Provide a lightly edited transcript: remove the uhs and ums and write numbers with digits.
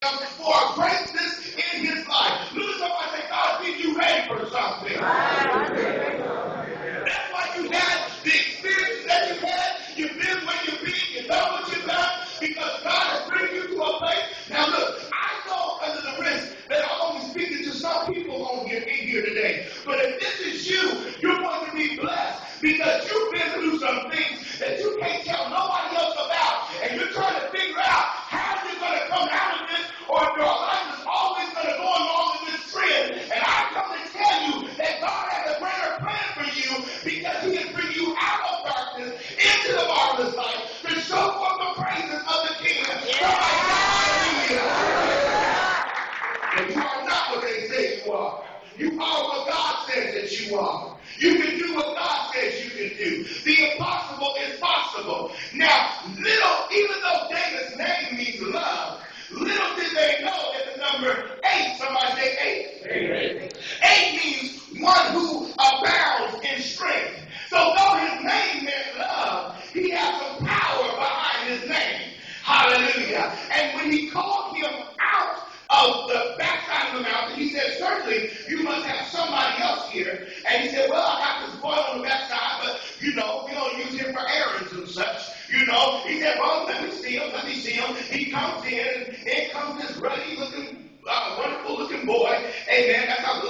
for greatness in his life. Look at somebody say, God, did you ready for something? That's why you had the experience that you had. You've been where you've been. You know what you've done because God has bring you to a place. Now look, I know under the risk that I'm only speaking to some people on here in here today. But if this is you, you're going to be blessed because you've been through some things that you can't tell nobody else about. And you're trying to figure out how you're going to come out of this or if your life is always going to go along in this trend. And I come to tell you that God has a greater plan for you because he can bring you out of darkness into the marvelous light to show forth the praises of the King. Somebody say hallelujah. And you are not what they say you are. You are what God says that you are. You can do what God says you can do. The impossible is possible. Now, even though David's name means love, little did they know that the number 8, somebody say 8. 8 means one who abounds in strength. So though his name meant love, he has some power behind his name. Hallelujah. And when he called him out of the backside of the mountain, he said, certainly you must have somebody else here. And he said, well, I got this boy on the backside, but we don't use him for errands and such. He said, well, let me see him. He comes in, and in comes this ruddy looking, wonderful looking boy. Amen. That's how